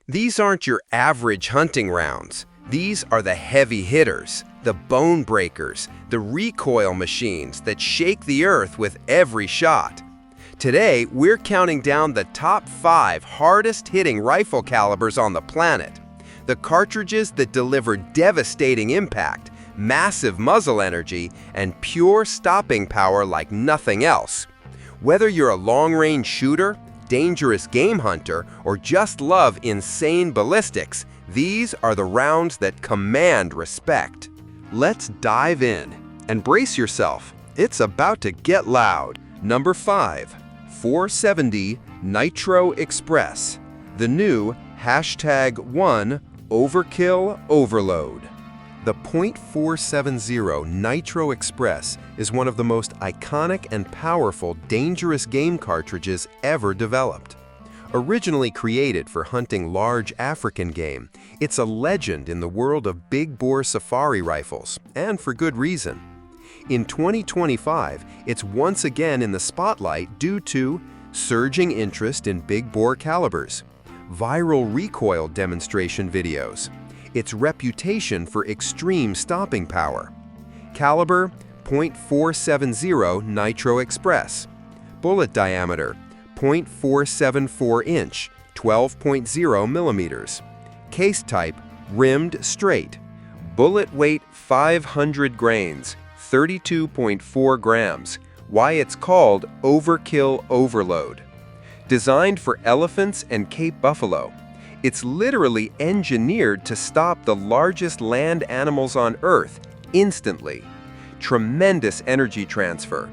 These aren't your average hunting rounds. These are the heavy hitters, the bone breakers, the recoil machines that shake the earth with every shot. Today, we're counting down the top 5 hardest-hitting rifle calibers on the planet. The cartridges that deliver devastating impact, massive muzzle energy, and pure stopping power like nothing else. Whether you're a long-range shooter, dangerous game hunter, or just love insane ballistics, these are the rounds that command respect. Let's dive in and brace yourself. It's about to get loud. Number 5. 470 Nitro Express. The new #1 Overkill Overload. The .470 Nitro Express is one of the most iconic and powerful dangerous game cartridges ever developed. Originally created for hunting large African game, it's a legend in the world of big-bore safari rifles, and for good reason. In 2025, it's once again in the spotlight due to surging interest in big-bore calibers, viral recoil demonstration videos, its reputation for extreme stopping power, caliber .470 Nitro Express, bullet diameter .474 inch, 12.0 millimeters, case type rimmed straight, bullet weight 500 grains, 32.4 grams. Why it's called Overkill Overload. Designed for elephants and Cape buffalo, it's literally engineered to stop the largest land animals on Earth instantly. Tremendous energy transfer.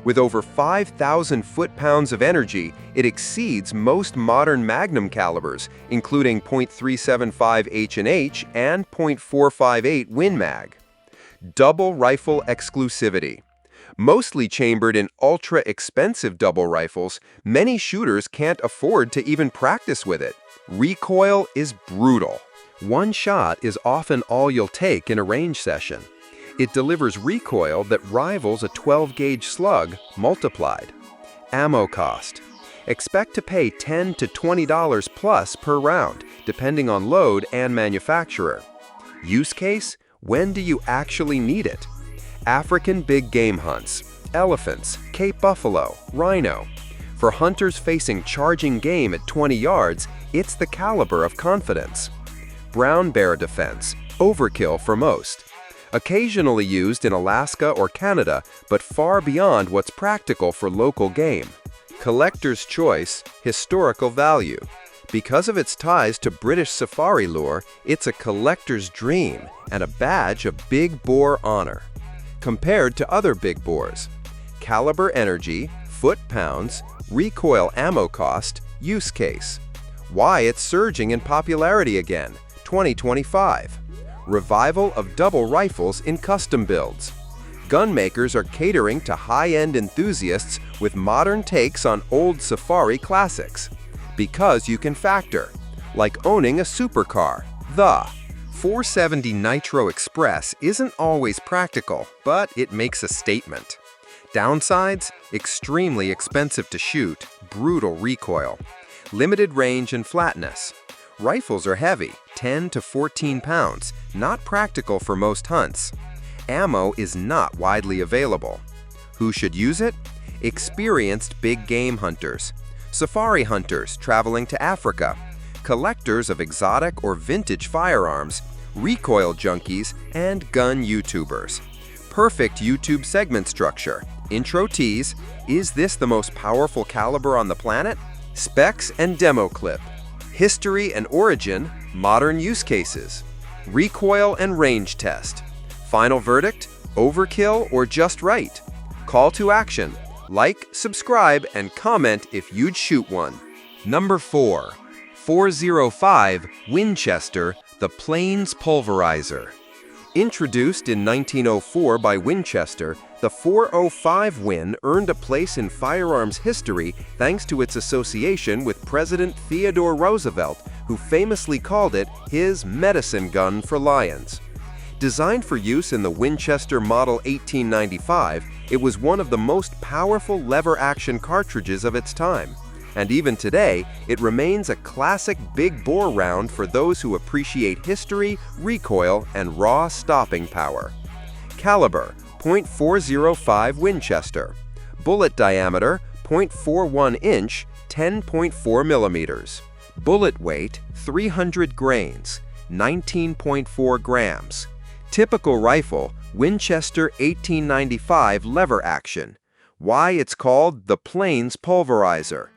With over 5,000 foot-pounds of energy, it exceeds most modern Magnum calibers, including .375 H&H and .458 Win Mag. Double rifle exclusivity. Mostly chambered in ultra-expensive double rifles, many shooters can't afford to even practice with it. Recoil is brutal. One shot is often all you'll take in a range session. It delivers recoil that rivals a 12-gauge slug multiplied. Ammo cost. Expect to pay $10 to $20 plus per round, depending on load and manufacturer. Use case? When do you actually need it? African big game hunts, elephants, Cape buffalo, rhino. For hunters facing charging game at 20 yards, it's the caliber of confidence. Brown bear defense, overkill for most. Occasionally used in Alaska or Canada, but far beyond what's practical for local game. Collector's choice, historical value. Because of its ties to British safari lore, it's a collector's dream and a badge of big bore honor. Compared to other big bores, caliber energy, foot-pounds, recoil ammo cost, use case. Why it's surging in popularity again, 2025. Revival of double rifles in custom builds. Gun makers are catering to high-end enthusiasts with modern takes on old safari classics. Because you can factor, like owning a supercar. The 470 Nitro Express isn't always practical, but it makes a statement. Downsides? Extremely expensive to shoot, brutal recoil, limited range and flatness. Rifles are heavy, 10 to 14 pounds, not practical for most hunts. Ammo is not widely available. Who should use it? Experienced big game hunters, safari hunters traveling to Africa, collectors of exotic or vintage firearms, recoil junkies, and gun YouTubers. Perfect YouTube segment structure. Intro tease, is this the most powerful caliber on the planet? Specs and demo clip. History and origin, modern use cases. Recoil and range test. Final verdict, overkill or just right? Call to action. Like, subscribe, and comment if you'd shoot one. Number 4. 405 Winchester, the Plains Pulverizer. Introduced in 1904 by Winchester, the 405 Win earned a place in firearms history thanks to its association with President Theodore Roosevelt, who famously called it his medicine gun for lions. Designed for use in the Winchester Model 1895, it was one of the most powerful lever-action cartridges of its time, And even today, it remains a classic big bore round for those who appreciate history, recoil, and raw stopping power. Caliber: .405 Winchester. Bullet diameter: 0.41 inch, 10.4 millimeters. Bullet weight: 300 grains, 19.4 grams. Typical rifle: Winchester 1895 lever action. Why it's called the Plains Pulverizer.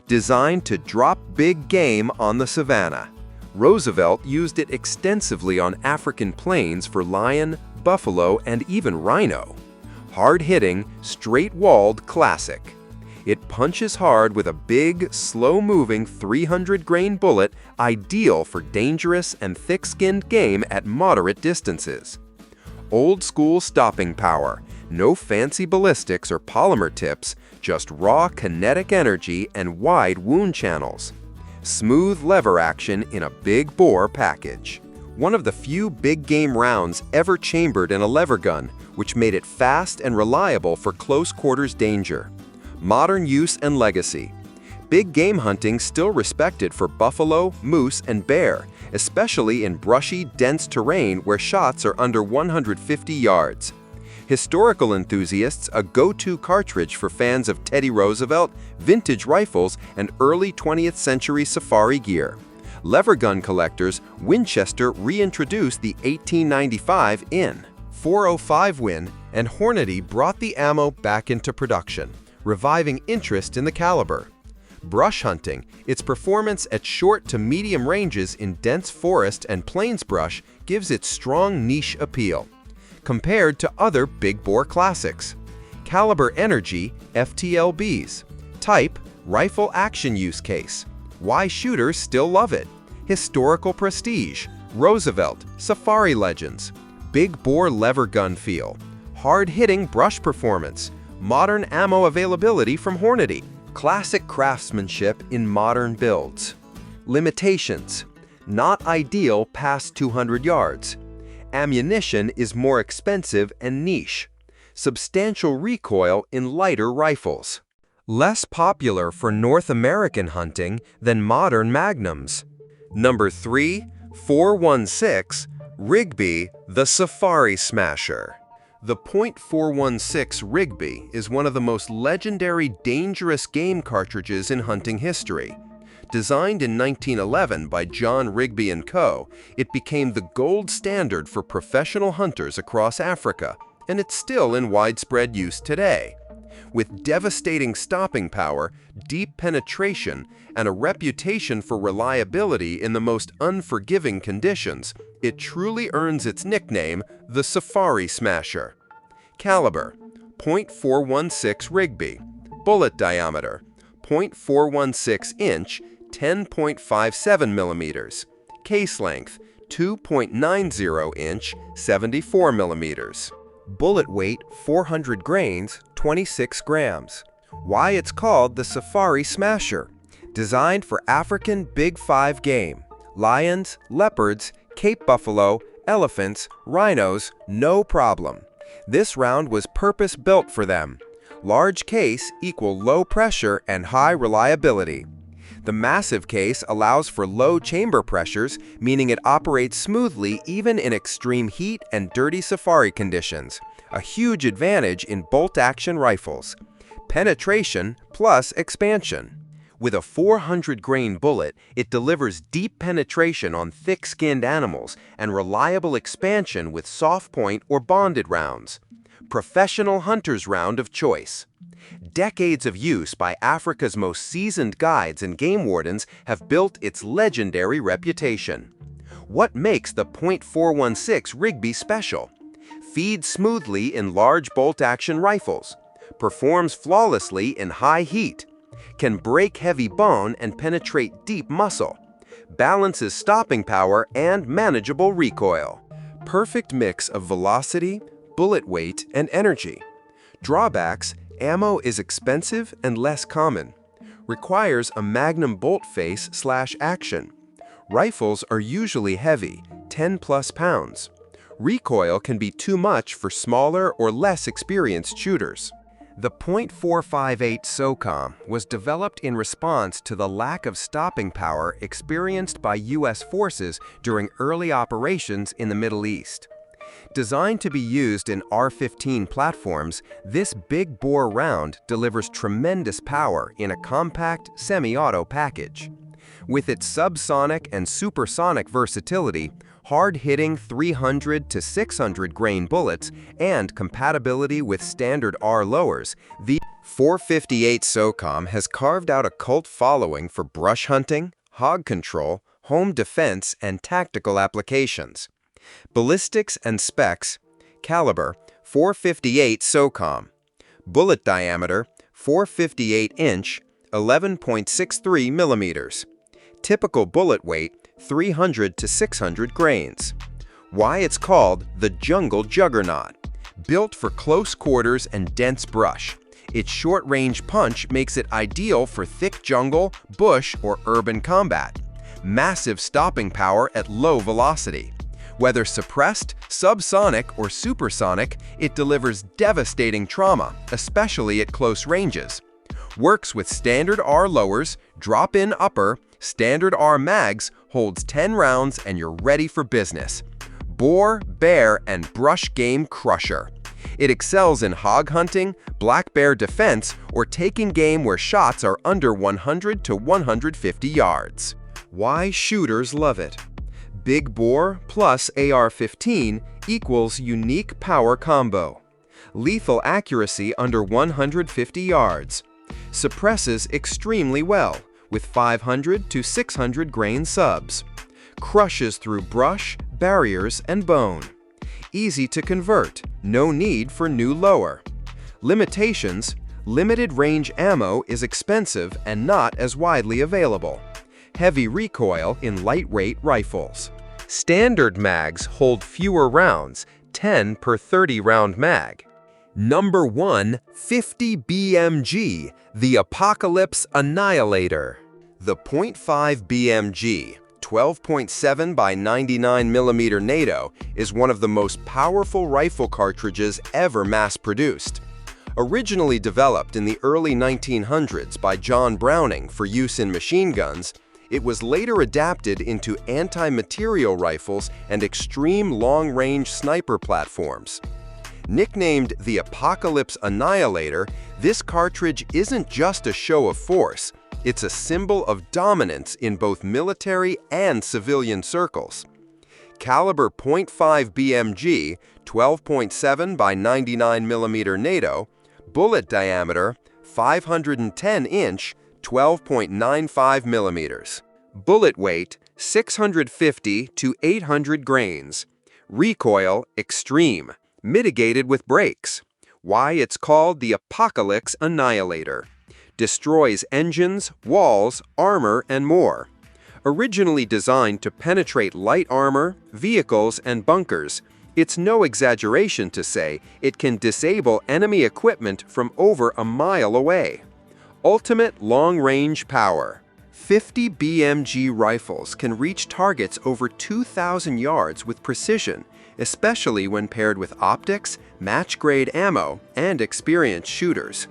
Designed to drop big game on the savannah. Roosevelt used it extensively on African plains for lion, buffalo, and even rhino. Hard-hitting, straight-walled classic. It punches hard with a big, slow-moving 300-grain bullet, ideal for dangerous and thick-skinned game at moderate distances. Old-school stopping power. No fancy ballistics or polymer tips, just raw kinetic energy and wide wound channels. Smooth lever action in a big bore package. One of the few big game rounds ever chambered in a lever gun, which made it fast and reliable for close quarters danger. Modern use and legacy. Big game hunting still respected for buffalo, moose, and bear, especially in brushy, dense terrain where shots are under 150 yards. Historical enthusiasts, a go-to cartridge for fans of Teddy Roosevelt, vintage rifles, and early 20th century safari gear. Lever gun collectors, Winchester reintroduced the 1895 in .405 Win, and Hornady brought the ammo back into production, reviving interest in the caliber. Brush hunting, its performance at short to medium ranges in dense forest and plains brush gives it strong niche appeal. Compared to other big bore classics. Caliber energy, FTLBs. Type, rifle action use case. Why shooters still love it. Historical prestige, Roosevelt, safari legends. Big bore lever gun feel. Hard-hitting brush performance. Modern ammo availability from Hornady. Classic craftsmanship in modern builds. Limitations. Not ideal past 200 yards. Ammunition is more expensive and niche. Substantial recoil in lighter rifles. Less popular for North American hunting than modern magnums. Number 3, 416 Rigby, the Safari Smasher. The .416 Rigby is one of the most legendary dangerous game cartridges in hunting history. Designed in 1911 by John Rigby & Co., it became the gold standard for professional hunters across Africa, and it's still in widespread use today. With devastating stopping power, deep penetration, and a reputation for reliability in the most unforgiving conditions, it truly earns its nickname, the Safari Smasher. Caliber: .416 Rigby. Bullet diameter: .416 inch, 10.57 millimeters. Case length: 2.90 inch, 74 millimeters. Bullet weight: 400 grains, 26 grams. Why it's called the Safari Smasher. Designed for African Big Five game. Lions, leopards, Cape buffalo, elephants, rhinos, no problem. This round was purpose-built for them. Large case equal low pressure and high reliability. The massive case allows for low chamber pressures, meaning it operates smoothly even in extreme heat and dirty safari conditions, a huge advantage in bolt-action rifles. Penetration plus expansion. With a 400-grain bullet, it delivers deep penetration on thick-skinned animals and reliable expansion with soft-point or bonded rounds. Professional hunter's round of choice. Decades of use by Africa's most seasoned guides and game wardens have built its legendary reputation. What makes the .416 Rigby special? Feeds smoothly in large bolt-action rifles. Performs flawlessly in high heat. Can break heavy bone and penetrate deep muscle. Balances stopping power and manageable recoil. Perfect mix of velocity, bullet weight, and energy. Drawbacks: ammo is expensive and less common. Requires a magnum bolt face/action. Rifles are usually heavy, 10+ pounds. Recoil can be too much for smaller or less experienced shooters. The .458 SOCOM was developed in response to the lack of stopping power experienced by U.S. forces during early operations in the Middle East. Designed to be used in R-15 platforms, this big-bore round delivers tremendous power in a compact, semi-auto package. With its subsonic and supersonic versatility, hard-hitting 300 to 600 grain bullets, and compatibility with standard R lowers, the .458 SOCOM has carved out a cult following for brush hunting, hog control, home defense, and tactical applications. Ballistics and specs: caliber .458 SOCOM, bullet diameter 458 inch, 11.63 millimeters. Typical bullet weight 300 to 600 grains. Why it's called the Jungle Juggernaut. Built for close quarters and dense brush, its short-range punch makes it ideal for thick jungle, bush, or urban combat. Massive stopping power at low velocity. Whether suppressed, subsonic, or supersonic, it delivers devastating trauma, especially at close ranges. Works with standard R lowers, drop-in upper, standard R mags, holds 10 rounds, and you're ready for business. Boar, bear, and brush game crusher. It excels in hog hunting, black bear defense, or taking game where shots are under 100 to 150 yards. Why shooters love it. Big bore plus AR-15 equals unique power combo. Lethal accuracy under 150 yards. Suppresses extremely well, with 500 to 600 grain subs. Crushes through brush, barriers, and bone. Easy to convert, no need for new lower. Limitations: limited range ammo is expensive and not as widely available. Heavy recoil in lightweight rifles. Standard mags hold fewer rounds, 10 per 30-round mag. Number 1, 50 BMG, the Apocalypse Annihilator. The .5 BMG, 12.7 by 99 mm NATO, is one of the most powerful rifle cartridges ever mass-produced. Originally developed in the early 1900s by John Browning for use in machine guns, it was later adapted into anti-material rifles and extreme long-range sniper platforms. Nicknamed the Apocalypse Annihilator, this cartridge isn't just a show of force, it's a symbol of dominance in both military and civilian circles. Caliber .5 BMG, 12.7 by 99 mm NATO, bullet diameter 510 inch, 12.95 millimeters. Bullet weight 650 to 800 grains. Recoil extreme, mitigated with brakes. Why it's called the Apocalypse Annihilator. Destroys engines, walls, armor, and more. Originally designed to penetrate light armor, vehicles, and bunkers, it's no exaggeration to say it can disable enemy equipment from over a mile away. Ultimate long-range power. 50 BMG rifles can reach targets over 2,000 yards with precision, especially when paired with optics, match-grade ammo, and experienced shooters.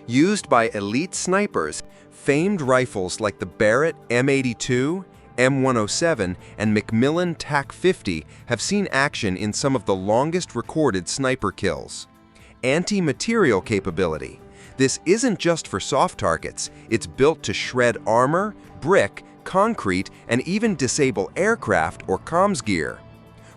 Used by elite snipers, famed rifles like the Barrett M82, M107, and Macmillan TAC-50 have seen action in some of the longest recorded sniper kills. Anti-material capability. This isn't just for soft targets, it's built to shred armor, brick, concrete, and even disable aircraft or comms gear.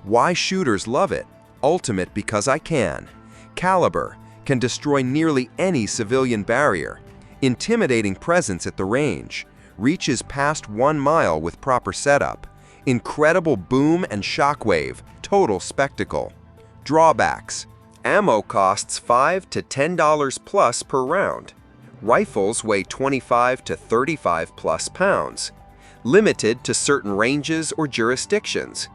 Why shooters love it? Ultimate because I can. Caliber. Can destroy nearly any civilian barrier. Intimidating presence at the range. Reaches past 1 mile with proper setup. Incredible boom and shockwave. Total spectacle. Drawbacks. Ammo costs $5 to $10 plus per round. Rifles weigh 25 to 35 plus pounds. Limited to certain ranges or jurisdictions.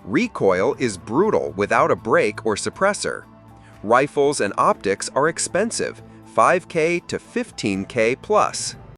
Recoil is brutal without a brake or suppressor. Rifles and optics are expensive, $5K to $15K plus.